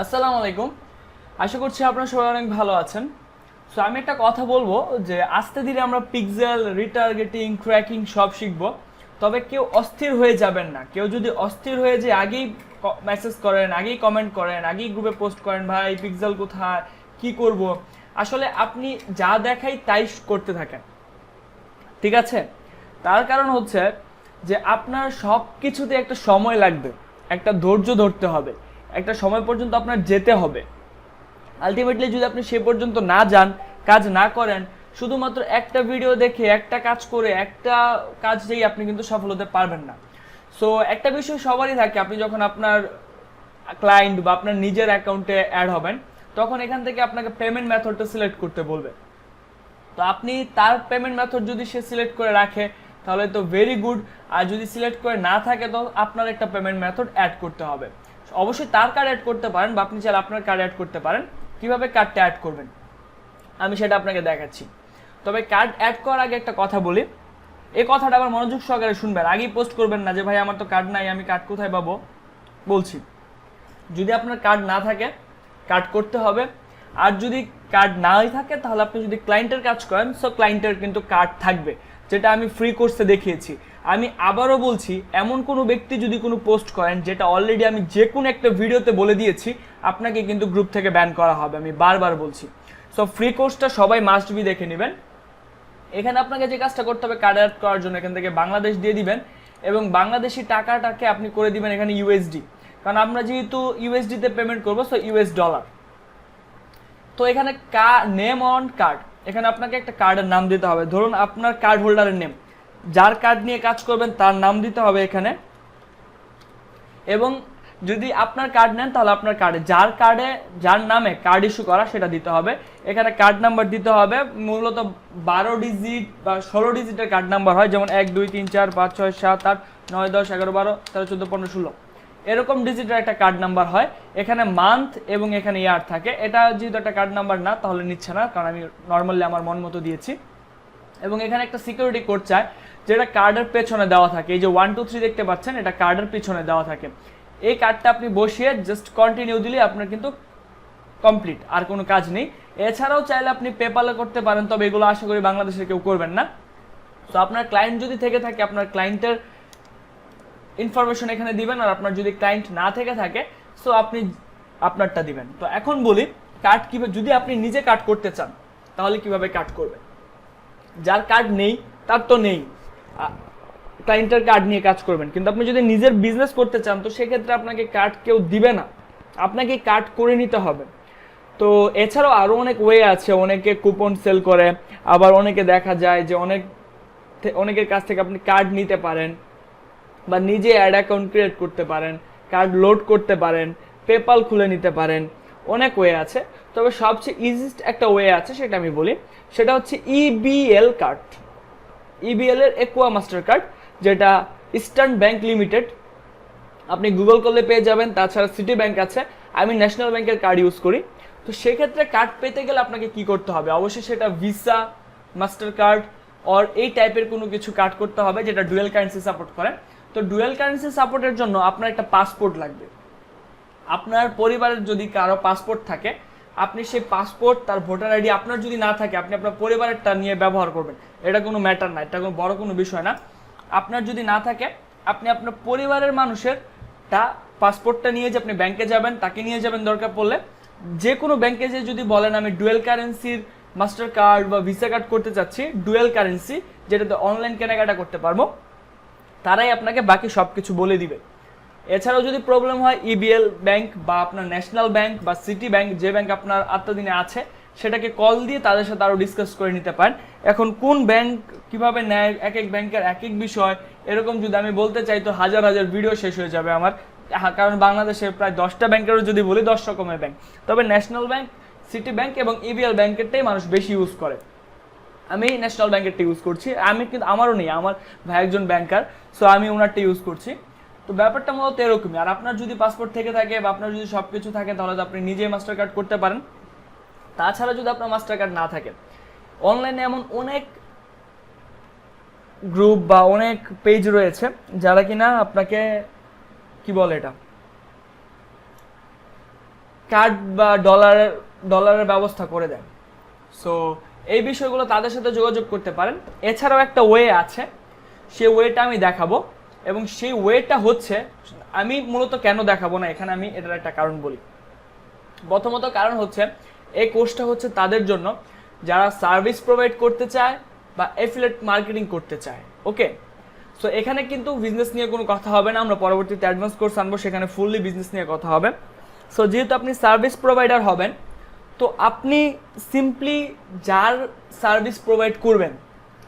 আসসালামু আলাইকুম। আশা করছি আপনারা সবাই অনেক ভালো আছেন। সো আমি একটা কথা বলবো যে আস্তে ধীরে আমরা পিক্সেল রিটার্গেটিং ক্র্যাকিং সব শিখবো। তবে কেউ অস্থির হয়ে যাবেন না। কেউ যদি অস্থির হয়ে যে আগেই মেসেজ করেন, আগেই কমেন্ট করেন, আগেই গ্রুপে পোস্ট করেন, ভাই পিক্সেল কোথায়, কি করব, আসলে আপনি যা দেখাই তাই করতে থাকেন, ঠিক আছে? তার কারণ হচ্ছে যে আপনার সব কিছুতে একটা সময় লাগবে, একটা ধৈর্য ধরতে হবে, একটা সময় পর্যন্ত আপনার যেতে হবে। আলটিমেটলি যদি আপনি সে পর্যন্ত না যান, কাজ না করেন, শুধুমাত্র একটা ভিডিও দেখে একটা কাজ করে একটা কাজেই আপনি কিন্তু সফল হতে পারবেন না। সো একটা বিষয় সবারই থাকে, আপনি যখন আপনার ক্লায়েন্ট বা আপনার নিজের অ্যাকাউন্টে অ্যাড হবেন, তখন এখান থেকে আপনাকে পেমেন্ট মেথডটা সিলেক্ট করতে বলবে। তো আপনি তার পেমেন্ট মেথড যদি সে সিলেক্ট করে রাখে তাহলে তো ভেরি গুড। আর যদি সিলেক্ট করে না থাকে তো আপনার একটা পেমেন্ট মেথড অ্যাড করতে হবে। অবশ্যই তার কার্ড অ্যাড করতে পারেন বা আপনি চাইলে আপনার কার্ড অ্যাড করতে পারেন। কিভাবে কার্ডটা অ্যাড করবেন আমি সেটা আপনাকে দেখাচ্ছি। তবে কার্ড অ্যাড করার আগে একটা কথা বলি, এই কথাটা আবার মনোযোগ সহকারে শুনবেন, আগেই পোস্ট করবেন না যে ভাই আমার তো কার্ড নাই, আমি কার্ড কোথায় পাবো। বলছি, যদি আপনার কার্ড না থাকে কার্ড করতে হবে। আর যদি কার্ড নাই থাকে তাহলে আপনি যদি ক্লায়েন্টের কাজ করেন, সো ক্লায়েন্টের কিন্তু কার্ড থাকবে, যেটা আমি ফ্রি কোর্সে দেখিয়েছি। আমি আবারও বলছি, এমন কোনো ব্যক্তি যদি কোনো পোস্ট করেন যেটা অলরেডি আমি যে কোনো একটা ভিডিওতে বলে দিয়েছি, আপনাকে কিন্তু গ্রুপ থেকে ব্যান করা হবে, আমি বারবার বলছি। সো ফ্রি কোর্সটা সবাই মাস্ট বি দেখে নেবেন। এখানে আপনাকে যে কাজটা করতে হবে, কার্ড অ্যাড করার জন্য এখান থেকে বাংলাদেশ দিয়ে দিবেন এবং বাংলাদেশি টাকাটাকে আপনি করে দিবেন এখানে ইউএসডি, কারণ আমরা যেহেতু ইউএসডিতে পেমেন্ট করবো, সো ইউএস ডলার। তো এখানে নেম অন কার্ড, এখানে আপনাকে একটা কার্ডের নাম দিতে হবে। ধরুন আপনার কার্ড হোল্ডারের নেম, যার কার্ড নিয়ে কাজ করবেন তার নাম দিতে হবে এখানে। এবং যদি আপনার কার্ড নেন তাহলে আপনার কার্ডে যার নামে কার্ড ইস্যু করা সেটা দিতে হবে। এখানে কার্ড নাম্বার দিতে হবে, মূলত 12 ডিজিট বা 16 ডিজিটের কার্ড নাম্বার হয়, যেমন 1 2 3 4 5 6 7 8 9 10 11 12 13 14 15 16 এরকম ডিজিটের একটা কার্ড নাম্বার হয়। এখানে মান্থ এবং এখানে ইয়ার থাকে। এটা যেহেতু একটা কার্ড নাম্বার না তাহলে নিচ্ছে না, কারণ আমি নর্মালি আমার মন মতো দিয়েছি। এবং এখানে একটা সিকিউরিটি কোড চায়, যেটা কার্ডের পেছনে দেওয়া থাকে। এই যে 1 2 3 দেখতে পাচ্ছেন, এটা কার্ডের পিছনে দেওয়া থাকে। এই কার্ডটা আপনি বসিয়ে জাস্ট কন্টিনিউ দিলে আপনার কিন্তু কমপ্লিট, আর কোনো কাজ নেই। এছাড়াও চাইলে আপনি পেপালে করতে পারেন, তবে এগুলো আশা করি বাংলাদেশে কেউ করবেন না। তো আপনার ক্লায়েন্ট যদি থেকে থাকে আপনার ক্লায়েন্টের ইনফরমেশন এখানে দিবেন, আর আপনার যদি ক্লায়েন্ট না থেকে থাকে সো আপনি আপনারটা দিবেন। তো এখন বলি কার্ড কিভাবে, যদি আপনি নিজে কার্ড করতে চান তাহলে কিভাবে কার্ড করবেন। যার কার্ড নেই তার তো নেই, ক্লায়েন্টের কার্ড নিয়ে কাজ করবেন। কিন্তু আপনি যদি নিজের বিজনেস করতে চান তো সেক্ষেত্রে আপনাকে কার্ড কেউ দিবে না, আপনাকে কার্ড করে নিতে হবে। তো এছাড়াও আরও অনেক ওয়ে আছে, অনেকে কুপন সেল করে, আবার অনেকে দেখা যায় যে অনেকের কাছ থেকে আপনি কার্ড নিতে পারেন বা নিজে অ্যাড অ্যাকাউন্ট ক্রিয়েট করতে পারেন, কার্ড লোড করতে পারেন, পেপাল খুলে নিতে পারেন, অনেক ওয়ে আছে। তবে সবচেয়ে ইজিয়েস্ট একটা ওয়ে আছে, সেটা আমি বলি, সেটা হচ্ছে ইবিএল কার্ড। ইবিএল এর একুয়া মাস্টার কার্ড, যেটা ইস্টার্ন ব্যাংক লিমিটেড, আপনি গুগল করলে পেয়ে যাবেন। তাছাড়া সিটি ব্যাংক আছে, আমি ন্যাশনাল ব্যাংকের কার্ড ইউজ করি। তো সেক্ষেত্রে কার্ড পেতে গেলে আপনাকে কি করতে হবে, অবশ্যই সেটা ভিসা, মাস্টার কার্ড অর এই টাইপের কোনো কিছু কার্ড করতে হবে যেটা ডুয়েল কারেন্সি সাপোর্ট করে। তো ডুয়েল কারেন্সি সাপোর্টের জন্য আপনার একটা পাসপোর্ট লাগবে। আপনার পরিবারের যদি কারো পাসপোর্ট থাকে, আপনি সেই পাসপোর্ট, তার ভোটার আইডি আপনার যদি না থাকে, আপনি আপনার পরিবারেরটা নিয়ে ব্যবহার করবেন। এটা কোনো ম্যাটার না, এটা কোনো বড় কোনো বিষয় না। আপনার যদি না থাকে, আপনি আপনার পরিবারের মানুষেরটা পাসপোর্টটা নিয়ে যে আপনি ব্যাংকে যাবেন, তাকে নিয়ে যাবেন দরকার পড়লে। যে কোনো ব্যাংকে যে যদি বলেন আমি ডুয়েল কারেন্সির মাস্টার কার্ড বা ভিসা কার্ড করতে চাচ্ছি, ডুয়েল কারেন্সি যেটাতে অনলাইন কেনাকাটা করতে পারবো, তারাই আপনাকে বাকি সব কিছু বলে দিবে। এছাড়াও যদি প্রবলেম হয়, ইবিএল ব্যাংক বা আপনার ন্যাশনাল ব্যাংক বা সিটি ব্যাংক, যে ব্যাংক আপনার আত্মদিনে আছে, সেটাকে কল দিয়ে তাদের সাথে আরও ডিসকাস করে নিতে পারেন। এখন কোন ব্যাংক কিভাবে নেয়, এক এক ব্যাংকের এক এক বিষয়, এরকম যদি আমি বলতে চাই তো হাজার হাজার ভিডিও শেষ হয়ে যাবে আমার। কারণ বাংলাদেশে প্রায় 10টা ব্যাংকেরও যদি বলি, 10 রকমের ব্যাংক। তবে ন্যাশনাল ব্যাংক, সিটি ব্যাংক এবং ইবিএল ব্যাংকেরটাই মানুষ বেশি ইউজ করে। আমি ন্যাশনাল ব্যাংকেরটা ইউজ করছি। আমি কিন্তু আমারও নেই, আমার ভাই একজন ব্যাংকার, সো আমি ওনারটা ইউজ করছি। তো ব্যাপারটা মূলত এরকমই। আর আপনার যদি পাসপোর্ট থেকে থাকে বা আপনার যদি সব কিছু থাকে তাহলে তো আপনি নিজেই মাস্টার কার্ড করতে পারেন। তাছাড়া যদি আপনার মাস্টার কার্ড না থাকে, অনলাইনে এমন অনেক গ্রুপ বা অনেক পেজ রয়েছে যারা কিনা আপনাকে কি বলে এটা, কার্ড বা ডলারের ব্যবস্থা করে দেন। সো এই বিষয়গুলো তাদের সাথে যোগাযোগ করতে পারেন। এছাড়াও একটা ওয়ে আছে, সেই ওয়েটা আমি দেখাবো, এবং সেই ওয়েটা হচ্ছে, আমি মূলত কেন দেখাবো না এখানে আমি এটার একটা কারণ বলি। প্রথমত কারণ হচ্ছে এই কোর্সটা হচ্ছে তাদের জন্য যারা সার্ভিস প্রোভাইড করতে চায় বা অ্যাফিলিয়েট মার্কেটিং করতে চায়। ওকে, সো এখানে কিন্তু বিজনেস নিয়ে কোনো কথা হবে না, আমরা পরবর্তীতে অ্যাডভান্স কোর্স আনবো, সেখানে ফুললি বিজনেস নিয়ে কথা হবে। সো যেহেতু আপনি সার্ভিস প্রোভাইডার হবেন, তো আপনি সিম্পলি যার সার্ভিস প্রোভাইড করবেন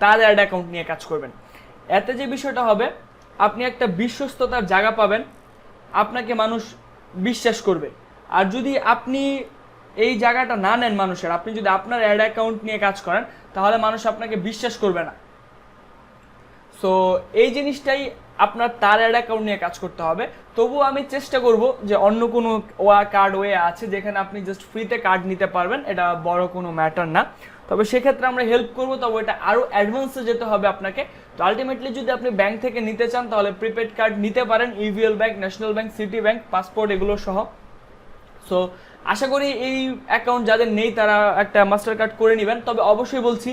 তার অ্যাড অ্যাকাউন্ট নিয়ে কাজ করবেন। এতে যে বিষয়টা হবে, আপনি একটা বিশ্বস্ততার জায়গা পাবেন, আপনাকে মানুষ বিশ্বাস করবে। আর যদি আপনি এই জায়গাটা না নেন মানুষের, আপনি যদি আপনার অ্যাড অ্যাকাউন্ট নিয়ে কাজ করেন, তাহলে মানুষ আপনাকে বিশ্বাস করবে না। সো এই জিনিসটাই আপনার তার অ্যাড অ্যাকাউন্ট নিয়ে কাজ করতে হবে। তবুও আমি চেষ্টা করব যে অন্য কোনো কার্ড ওয়ে আছে যেখানে আপনি জাস্ট ফ্রিতে কার্ড নিতে পারবেন, এটা বড় কোনো ম্যাটার না। তবে সেক্ষেত্রে আমরা হেল্প করবো, তবে এটা আরও অ্যাডভান্সে যেতে হবে আপনাকে। তো আলটিমেটলি যদি আপনি ব্যাংক থেকে নিতে চান তাহলে প্রিপেড কার্ড নিতে পারেন, EVL bank, national bank, city bank, passport এগুলো সহ। সো আশা করি এই অ্যাকাউন্ট যাদের নেই তারা একটা মাস্টার কার্ড করে নেবেন। তবে অবশ্যই বলছি,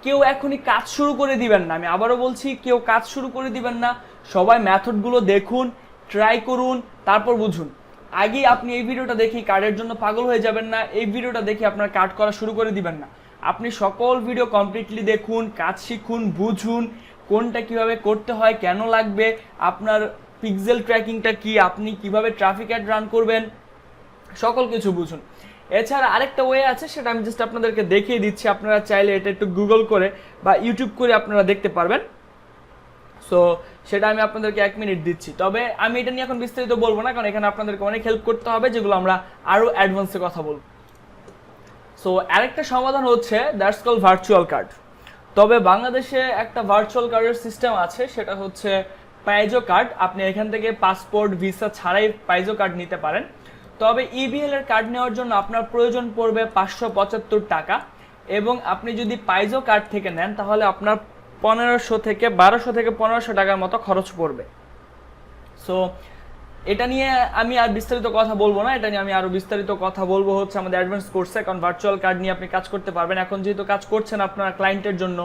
কেউ এখনই কাজ শুরু করে দিবেন না। আমি আবারও বলছি, কেউ কাজ শুরু করে দিবেন না। সবাই মেথডগুলো দেখুন, ট্রাই করুন, তারপর বুঝুন। আগে আপনি এই ভিডিওটা দেখি কার্ডের জন্য পাগল হয়ে যাবেন না, এই ভিডিওটা দেখে আপনার কার্ড করা শুরু করে দিবেন না। আপনি সকল ভিডিও কমপ্লিটলি দেখুন, কাজ শিখুন, বুঝুন কোনটা কিভাবে করতে হয়, কেন লাগবে, আপনার পিক্সেল ট্র্যাকিংটা কি, আপনি কিভাবে ট্রাফিক অ্যাড রান করবেন, সকল কিছু বুঝুন। এছাড়া আরেকটা ওয়ে আছে, সেটা আমি জাস্ট আপনাদেরকে দেখিয়ে দিচ্ছি। আপনারা চাইলে এটা একটু গুগল করে বা ইউটিউব করে আপনারা দেখতে পারবেন। সো সেটা আমি আপনাদেরকে 1 মিনিট দিচ্ছি। তবে আমি এটা নিয়ে এখন বিস্তারিত বলবো না, কারণ এখানে আপনাদেরকে অনেক হেল্প করতে হবে, যেগুলো আমরা আরও অ্যাডভান্সে কথা বলবো। সো আরেকটা সমাধান হচ্ছে দ্যাটস কল ভার্চুয়াল কার্ড। তবে বাংলাদেশে একটা ভার্চুয়াল কার্ডের সিস্টেম আছে, সেটা হচ্ছে পাইজো কার্ড। আপনি এখান থেকে পাসপোর্ট, ভিসা ছাড়াই পাইজো কার্ড নিতে পারেন। তবে ইবিএল এর কার্ড নেওয়ার জন্য আপনার প্রয়োজন পড়বে 575 টাকা, এবং আপনি যদি পাইজো কার্ড থেকে নেন তাহলে আপনার 1200 থেকে 1500 টাকার মতো খরচ পড়বে। সো এটা নিয়ে আমি আর বিস্তারিত কথা বলবো না, এটা নিয়ে আমি আরো বিস্তারিত কথা বলবো হচ্ছে আমাদের অ্যাডভান্স কোর্সে। কারণ ভার্চুয়াল কার্ড নিয়ে আপনি কাজ করতে পারবেন এখন, যেহেতু কাজ করছেন আপনার ক্লায়েন্টের জন্য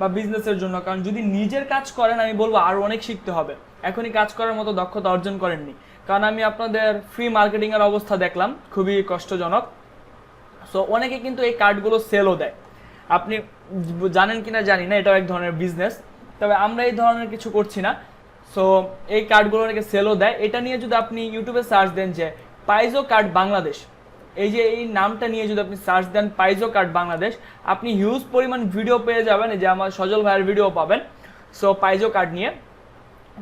বা বিজনেসের জন্য। কারণ যদি নিজের কাজ করেন, আমি বলবো আরো অনেক শিখতে হবে, এখনই কাজ করার মতো দক্ষতা অর্জন করেননি। কারণ আমি আপনাদের ফ্রি মার্কেটিং এর অবস্থা দেখলাম, খুবই কষ্টজনক। সো অনেকে কিন্তু এই কার্ডগুলো সেলও দেয়, আপনি জানেন কিনা জানি না, এটাও এক ধরনের বিজনেস। তবে আমরা এই ধরনের কিছু করছি না। সো এই কার্ডগুলো অনেকে সেলও দেয়। এটা নিয়ে যদি আপনি ইউটিউবে সার্চ দেন যে পাইজো কার্ড বাংলাদেশ, এই যে এই নামটা নিয়ে যদি আপনি সার্চ দেন পাইজো কার্ড বাংলাদেশ, আপনি হিউজ পরিমাণ ভিডিও পেয়ে যাবেন, এই যে আমার সজল ভাইয়ের ভিডিও পাবেন। সো পাইজো কার্ড নিয়ে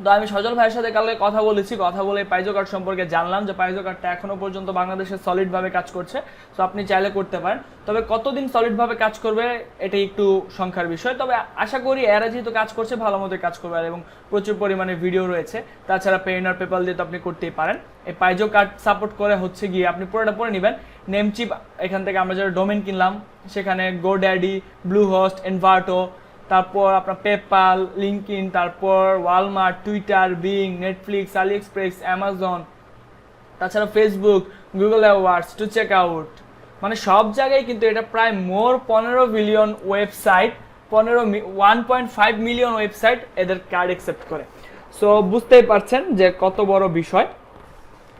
তো আমি সজল ভাইয়ের সাথে কালকে কথা বলেছি, কথা বলে পাইজো কার্ড সম্পর্কে জানলাম যে পাইজো কার্ডটা এখনো পর্যন্ত বাংলাদেশে সলিডভাবে কাজ করছে। সো আপনি চাইলে করতে পারেন। তবে কতদিন সলিডভাবে কাজ করবে এটা একটু সংখ্যার বিষয়। তবে আশা করি এরা যেহেতু কাজ করছে ভালো মতো কাজ করবে, এবং প্রচুর পরিমাণে ভিডিও রয়েছে। তাছাড়া পেইনার পেপাল দিয়ে তো আপনি করতেই পারেন। এই পাইজো কার্ড সাপোর্ট করে হচ্ছে গিয়ে আপনি পুরোটা পরে নেবেন। নেমচিপ এখান থেকে আমরা যারা ডোমেন কিনলাম, সেখানে গোড্যাডি, ব্লু হোস্ট, এনভার্টো, তারপর আপনার পেপাল, লিঙ্কইন, তারপর Walmart, Twitter, Bing, Netflix, AliExpress, Amazon, তাছাড়া Facebook, Google awards, to check out, মানে সব জায়গায় কিন্তু এটা প্রায় more 15 billion website, 1.5 million website এদের কার্ড অ্যাকসেপ্ট করে। সো বুঝতেই পারছেন যে কত বড় বিষয়।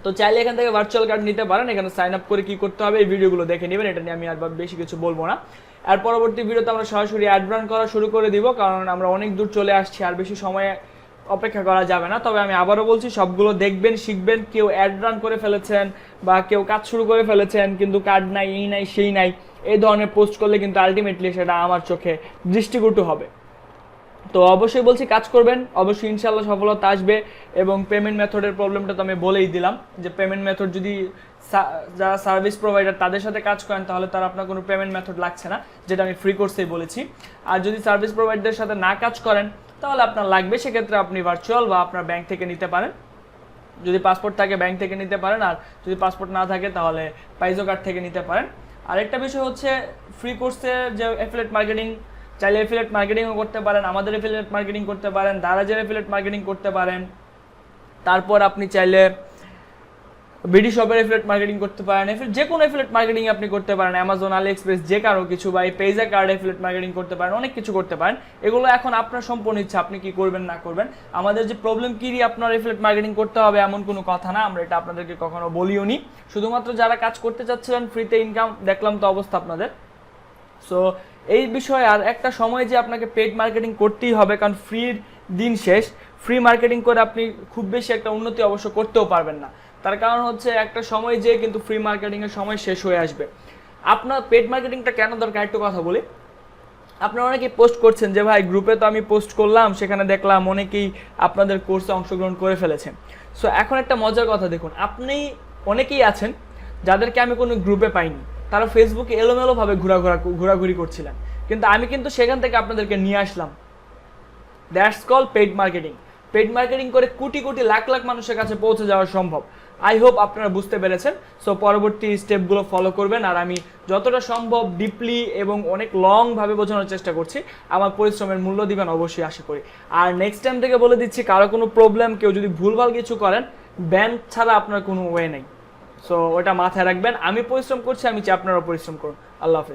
তো চাইলে এখান থেকে ভার্চুয়াল কার্ড নিতে পারেন। এখানে সাইন আপ করে কি করতে হবে এই ভিডিওগুলো দেখে নেবেন, এটা নিয়ে আমি আর বেশি কিছু বলবো না। আর পরবর্তী ভিডিওতে আমরা সরাসরি অ্যাড রান করা শুরু করে দিব, কারণ আমরা অনেক দূর চলে আসছি, আর বেশি সময় অপেক্ষা করা যাবে না। তবে আমি আবারও বলছি, সবগুলো দেখবেন, শিখবেন। কেউ অ্যাড রান করে ফেলেছেন বা কেউ কাজ শুরু করে ফেলেছেন কিন্তু কার্ড নাই, এই নাই, সেই নাই, এই ধরনের পোস্ট করলে কিন্তু আলটিমেটলি সেটা আমার চোখে দৃষ্টিকটু হবে। তো অবশ্যই বলছি কাজ করবেন, অবশ্যই ইনশাল্লাহ সফলতা আসবে। এবং পেমেন্ট মেথডের প্রবলেমটা তো আমি বলেই দিলাম, যে পেমেন্ট মেথড যদি যারা সার্ভিস প্রোভাইডার তাদের সাথে কাজ করেন তাহলে তার আপনার কোনো পেমেন্ট মেথড লাগছে না, যেটা আমি ফ্রি কোর্সেই বলেছি। আর যদি সার্ভিস প্রোভাইডারদের সাথে না কাজ করেন তাহলে আপনার লাগবে, সেক্ষেত্রে আপনি ভার্চুয়াল বা আপনার ব্যাংক থেকে নিতে পারেন। যদি পাসপোর্ট থাকে ব্যাংক থেকে নিতে পারেন, আর যদি পাসপোর্ট না থাকে তাহলে পাইজো কার্ড থেকে নিতে পারেন। আরেকটা বিষয় হচ্ছে ফ্রি কোর্সে যে অ্যাফিলিয়েট মার্কেটিং, চাইলে অ্যাফিলিয়েট মার্কেটিংও করতে পারেন, আমাদের অ্যাফিলিয়েট মার্কেটিং করতে পারেন, দারাজের অ্যাফিলিয়েট মার্কেটিং করতে পারেন। তারপর আপনি চাইলে বিডি শপের এফিলিয়েট মার্কেটিং করতে পারেন, যে কোনো এফিলিয়েট মার্কেটিং আপনি করতে পারেন, অ্যামাজন, আলি এক্সপ্রেস, যে কারো কিছু, বা এই পেজা কার্ড এফিলিয়েট মার্কেটিং করতে পারেন, অনেক কিছু করতে পারেন। এগুলো এখন আপনার সম্পূর্ণ ইচ্ছা, আপনি কি করবেন না করবেন। আমাদের যে প্রবলেম কি আপনার এফিলিয়েট মার্কেটিং করতে হবে এমন কোনো কথা না, আমরা এটা আপনাদেরকে কখনো বলিও নি। শুধুমাত্র যারা কাজ করতে চাচ্ছিলেন ফ্রিতে ইনকাম, দেখলাম তো অবস্থা আপনাদের। সো এই বিষয়ে আর একটা সময় যে আপনাকে পেড মার্কেটিং করতেই হবে, কারণ ফ্রির দিন শেষ। ফ্রি মার্কেটিং করে আপনি খুব বেশি একটা উন্নতি অবশ্য করতেও পারবেন না, তার কারণ হচ্ছে একটা সময় যে কিন্তু ফ্রি মার্কেটিংয়ের সময় শেষ হয়ে আসবে। আপনার পেড মার্কেটিংটা কেন দরকার একটু কথা বলি। আপনারা অনেকেই পোস্ট করছেন যে ভাই গ্রুপে তো আমি পোস্ট করলাম, সেখানে দেখলাম অনেকেই আপনাদের কোর্সে অংশগ্রহণ করে ফেলেছেন। সো এখন একটা মজার কথা দেখুন, আপনি অনেকেই আছেন যাদেরকে আমি কোনো গ্রুপে পাইনি, তারা ফেসবুকে এলোমেলোভাবে ঘোরাঘুরি করছিলেন, কিন্তু আমি কিন্তু সেখান থেকে আপনাদেরকে নিয়ে আসলাম। That's call paid marketing. Paid marketing করে কোটি কোটি লাখ লাখ মানুষের কাছে পৌঁছে যাওয়া সম্ভব। আই হোপ আপনারা বুঝতে পেরেছেন। সো পরবর্তী স্টেপগুলো ফলো করবেন, আর আমি যতটা সম্ভব ডিপলি এবং অনেক লংভাবে বোঝানোর চেষ্টা করছি। আমার পরিশ্রমের মূল্য দিবেন অবশ্যই, আশা করি। আর নেক্সট টাইম থেকে বলে দিচ্ছি, কারো কোনো প্রবলেম, কেউ যদি ভুলভাল কিছু করেন, ব্যান ছাড়া আপনার কোনো ওয়ে নেই। সো ওটা মাথায় রাখবেন। আমি পরিশ্রম করছি, আমি চাই আপনারাও পরিশ্রম করুন। আল্লাহ হাফেজ।